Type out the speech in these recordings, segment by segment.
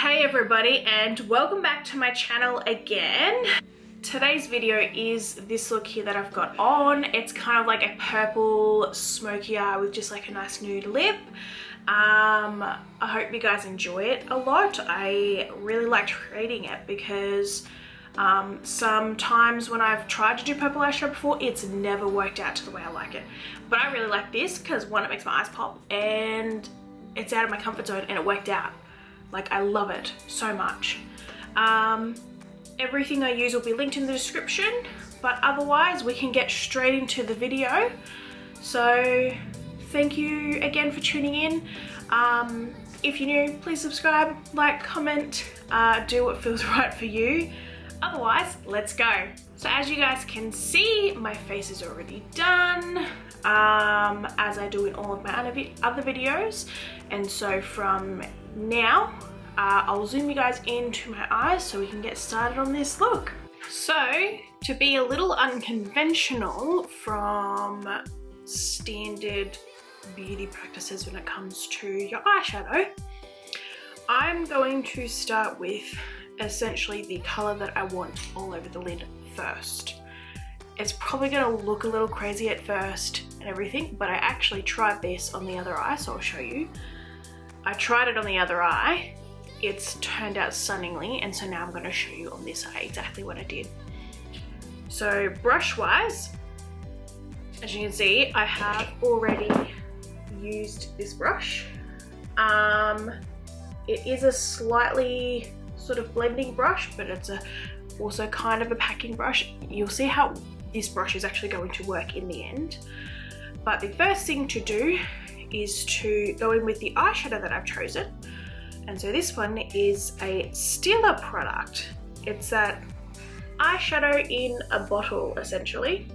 Hey everybody, and welcome back to my channel again. Today's video is this look here that I've got on. It's kind of like a purple smoky eye with just like a nice nude lip. I hope you guys enjoy it a lot. I really liked creating it because sometimes when I've tried to do purple eyeshadow before, it's never worked out to the way I like it. But I really like this because one, it makes my eyes pop, and it's out of my comfort zone, and it worked out. Like, I love it so much. Everything I use will be linked in the description, but otherwise we can get straight into the video. So thank you again for tuning in. If you're new, please subscribe, like, comment, do what feels right for you. Otherwise, let's go. So as you guys can see, my face is already done, as I do in all of my other videos. And so from now, I'll zoom you guys into my eyes so we can get started on this look. So, to be a little unconventional from standard beauty practices when it comes to your eyeshadow, I'm going to start with essentially the color that I want all over the lid first. It's probably gonna look a little crazy at first and everything, but I actually tried this on the other eye, so I'll show you. I tried it on the other eye, it's turned out stunningly, and so now I'm gonna show you on this eye exactly what I did. So brush wise, as you can see, I have already used this brush. It is a slightly sort of blending brush, but it's also kind of a packing brush. You'll see how this brush is actually going to work in the end. But the first thing to do is to go in with the eyeshadow that I've chosen. And so this one is a Stila product. It's that eyeshadow in a bottle, essentially.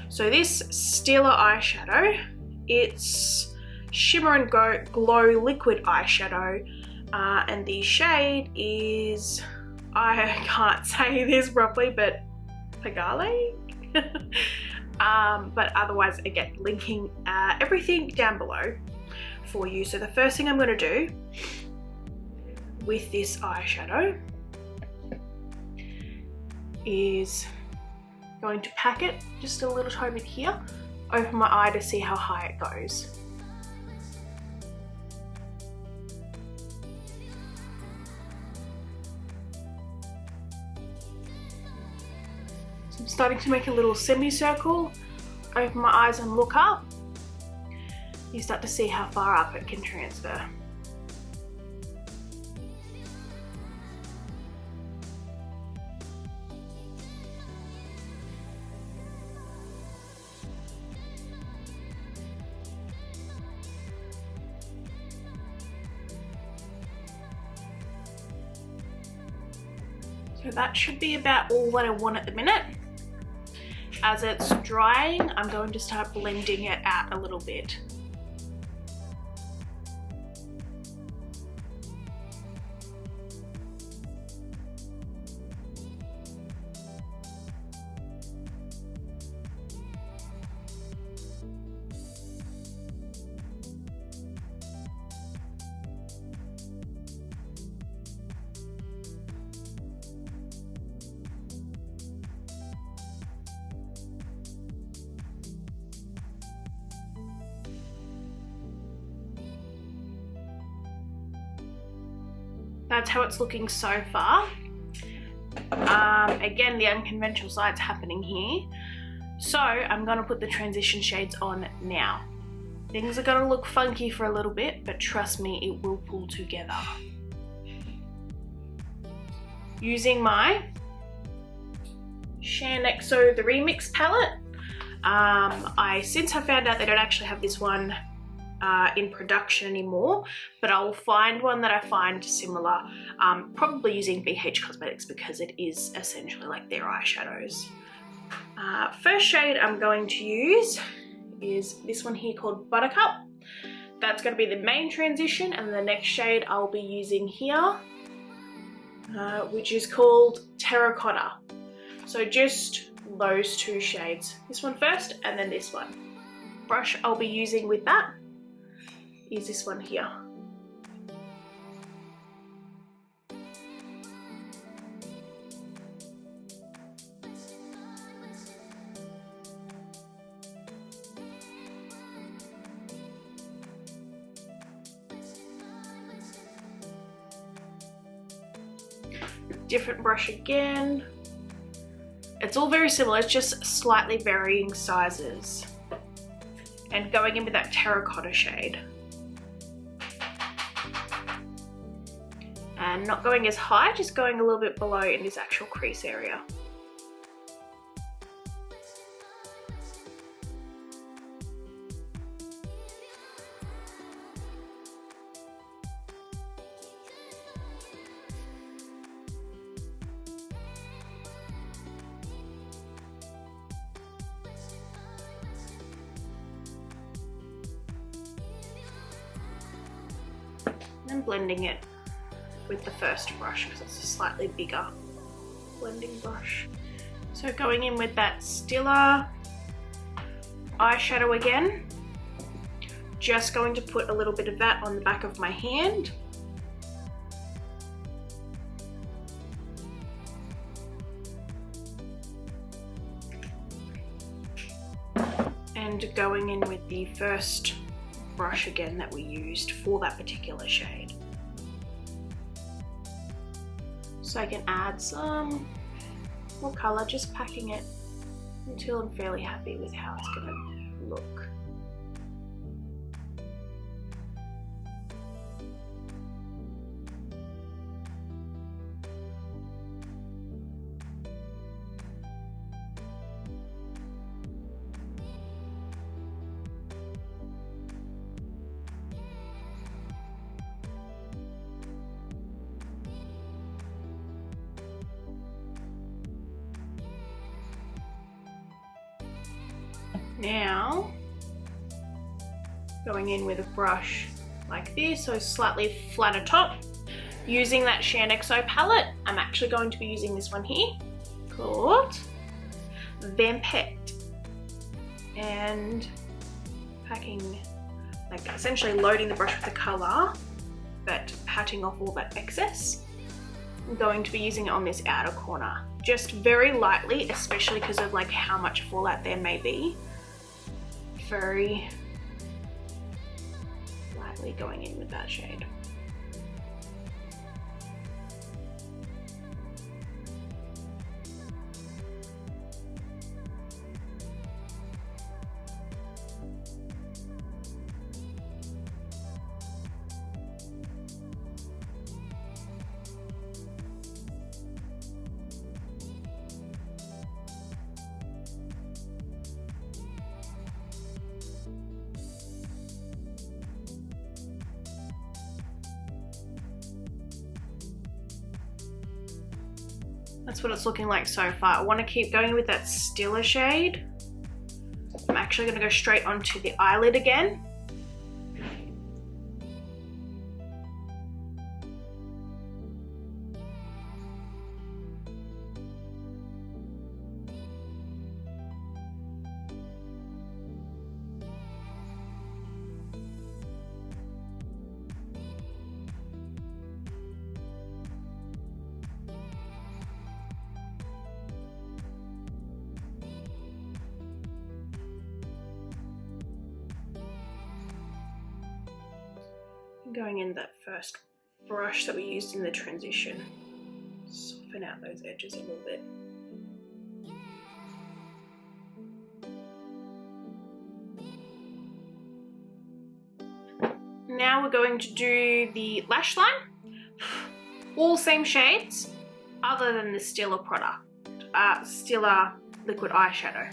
So this Stila eyeshadow, it's Shimmer and Glow Liquid Eyeshadow, and the shade is, I can't say this properly, but Pagale? But otherwise, again, linking everything down below for you. So the first thing I'm going to do with this eyeshadow is going to pack it just a little tiny bit here, open my eye to see how high it goes. So I'm starting to make a little semicircle, open my eyes and look up. You start to see how far up it can transfer. So that should be about all that I want at the minute. As it's drying, I'm going to start blending it out a little bit. That's how it's looking so far. Again, the unconventional side's happening here. So I'm gonna put the transition shades on now. Things are gonna look funky for a little bit, but trust me, it will pull together. Using my Shannexo the Remix palette. Since I found out they don't actually have this one in production anymore, but I'll find one that I find similar, probably using BH Cosmetics because it is essentially like their eyeshadows. First shade I'm going to use is this one here called Buttercup. That's going to be the main transition, and the next shade I'll be using here, which is called Terracotta. So just those two shades. This one first and then this one. Brush I'll be using with that is this one here. different brush again. It's all very similar, it's just slightly varying sizes. And going in with that terracotta shade. And not going as high, just going a little bit below in this actual crease area. And blending it with the first brush because it's a slightly bigger blending brush. So going in with that Stila eyeshadow again, just going to put a little bit of that on the back of my hand. And going in with the first brush again that we used for that particular shade. So I can add some more colour, just packing it until I'm fairly happy with how it's going to look. Now, going in with a brush like this, so slightly flatter top, using that Shandexo palette. I'm actually going to be using this one here, called Vampette. And packing, like essentially loading the brush with the colour, but patting off all that excess. I'm going to be using it on this outer corner, just very lightly, especially because of like how much fallout there may be. Very lightly going in with that shade. That's what it's looking like so far. I want to keep going with that Stila shade. I'm actually going to go straight onto the eyelid again. Going in that first brush that we used in the transition, soften out those edges a little bit. Now we're going to do the lash line, all same shades other than the Stila product, Stila liquid eyeshadow.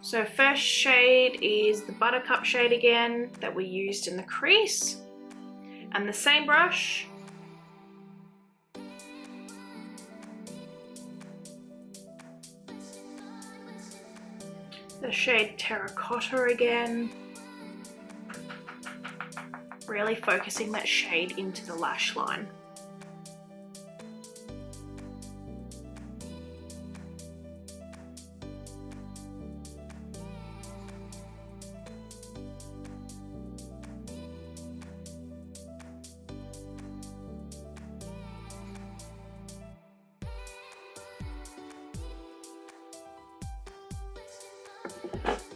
So first shade is the Buttercup shade again that we used in the crease. And the same brush, the shade Terracotta again, really focusing that shade into the lash line.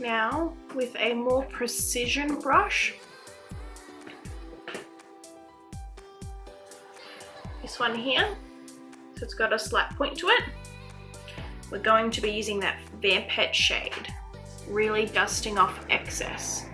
Now, with a more precision brush, this one here, so it's got a slight point to it. We're going to be using that Vampette shade, really dusting off excess.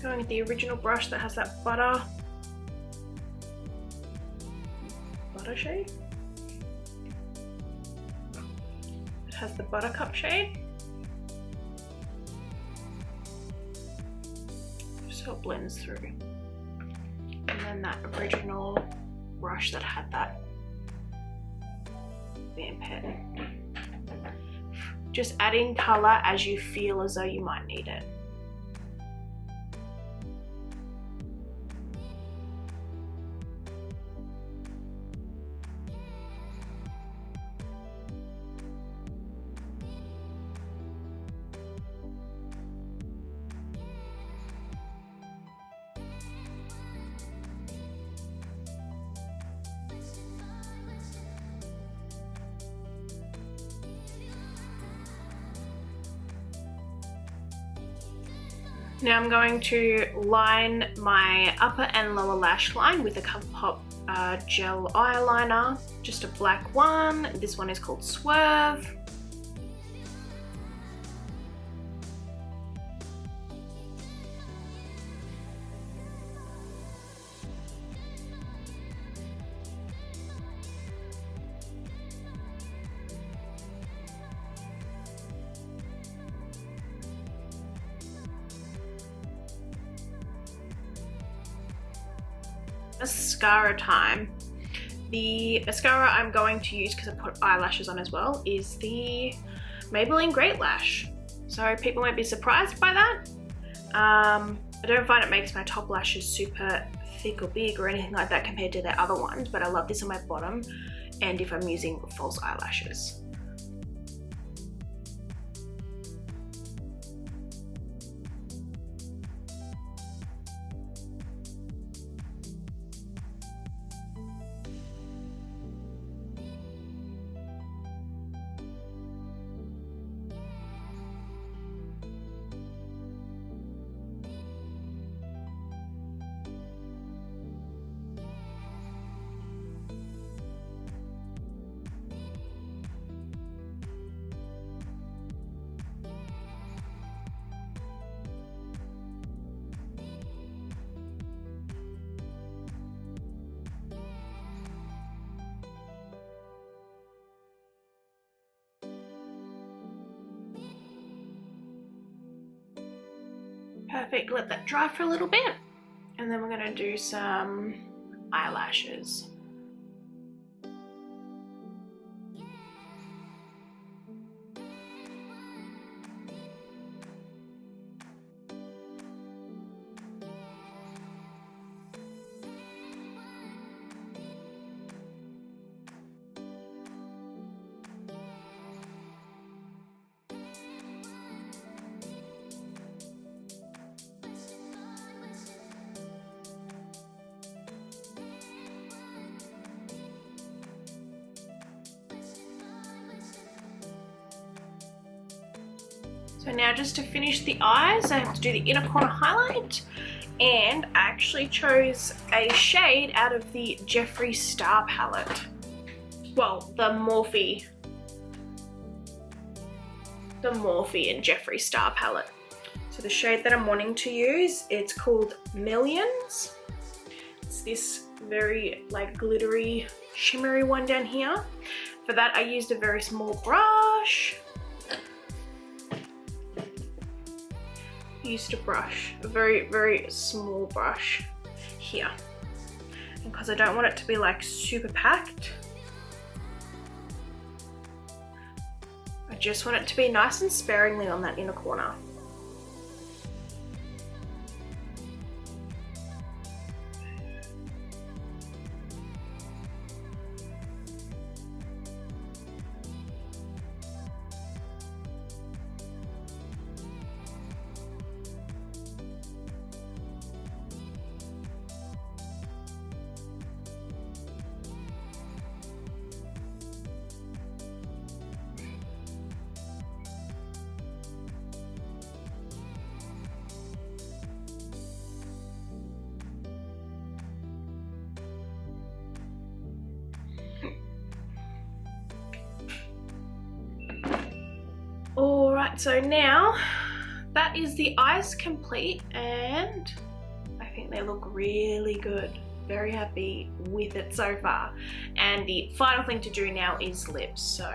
Going with the original brush that has that butter shade. It has the buttercup shade. So it blends through. And then that original brush that had that Vampette. Just adding color as you feel as though you might need it. Now I'm going to line my upper and lower lash line with a ColourPop gel eyeliner, just a black one. This one is called Swerve. Mascara time. The mascara I'm going to use, because I put eyelashes on as well, is the Maybelline Great Lash. So people might be surprised by that. I don't find it makes my top lashes super thick or big or anything like that compared to the other ones, but I love this on my bottom and if I'm using false eyelashes. Perfect, let that dry for a little bit. And then we're gonna do some eyelashes. So now just to finish the eyes, I have to do the inner corner highlight, and I actually chose a shade out of the Jeffree Star palette. Well, the Morphe and Jeffree Star palette. So the shade that I'm wanting to use, it's called Millions. It's this very like glittery, shimmery one down here. For that I used a very small brush. Used a brush, a very, very small brush here. And because I don't want it to be like super packed, I just want it to be nice and sparingly on that inner corner. Alright, so now that is the eyes complete, and I think they look really good. Very happy with it so far. And the final thing to do now is lips, so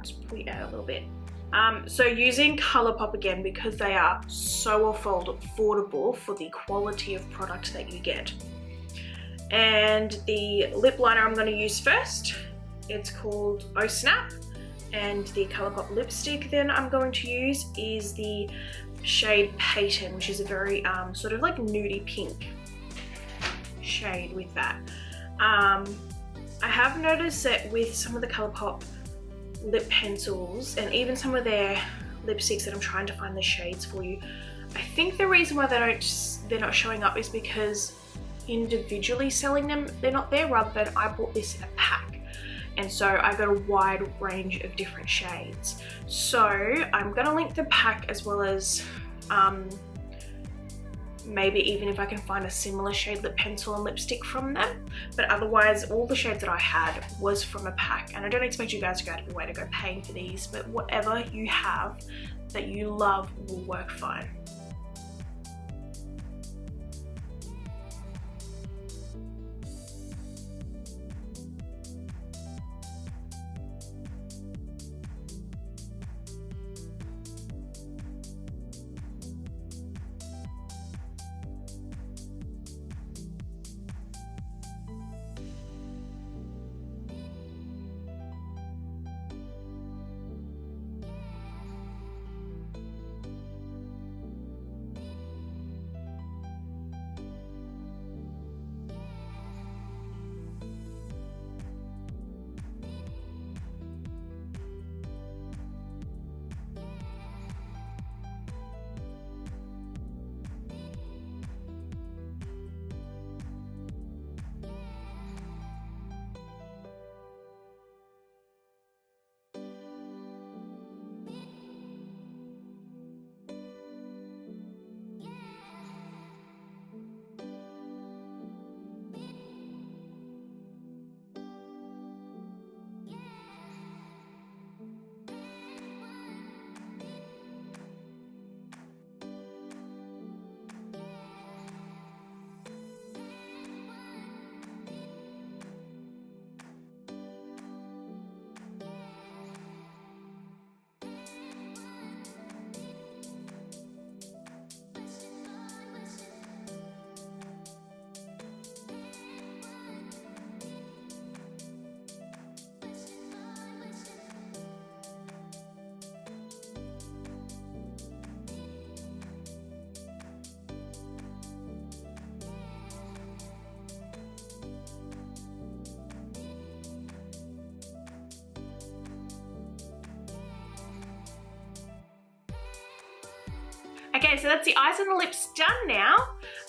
just pull it out a little bit. So using Colourpop again, because they are so affordable for the quality of product that you get. And the lip liner I'm going to use first, it's called Oh Snap, and the Colourpop lipstick then I'm going to use is the shade Peyton, which is a very sort of like nudie pink shade with that. I have noticed that with some of the Colourpop lip pencils and even some of their lipsticks that I'm trying to find the shades for you, I think the reason why they're not showing up is because individually selling them, they're not there, rather than I bought this in a pack, and so I got a wide range of different shades. So I'm gonna link the pack, as well as maybe even if I can find a similar shade lip pencil and lipstick from them. But otherwise, all the shades that I had was from a pack, and I don't expect you guys to go out of your way to go paying for these, but whatever you have that you love will work fine. Okay, so that's the eyes and the lips done now.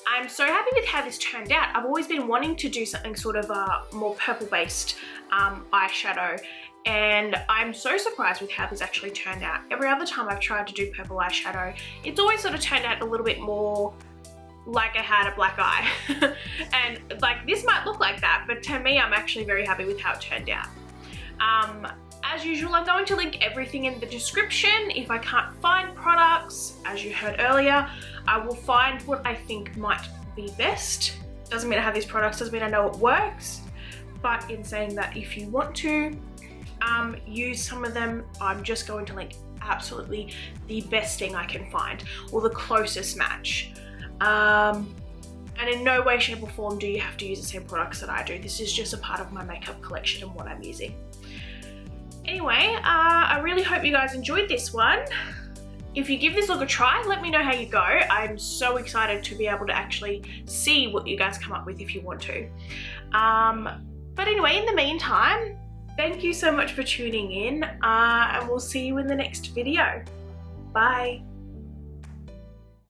I'm so happy with how this turned out. I've always been wanting to do something sort of more purple-based eyeshadow, and I'm so surprised with how this actually turned out. Every other time I've tried to do purple eyeshadow, it's always sort of turned out a little bit more like I had a black eye. And like, this might look like that, but to me, I'm actually very happy with how it turned out. As usual, I'm going to link everything in the description. If I can't find products, as you heard earlier, I will find what I think might be best. Doesn't mean I have these products, doesn't mean I know it works, but in saying that, if you want to use some of them, I'm just going to link absolutely the best thing I can find, or the closest match. And in no way, shape or form do you have to use the same products that I do. This is just a part of my makeup collection and what I'm using. Anyway, I really hope you guys enjoyed this one. If you give this look a try, let me know how you go. I'm so excited to be able to actually see what you guys come up with if you want to. But anyway, in the meantime, thank you so much for tuning in, and we'll see you in the next video. Bye.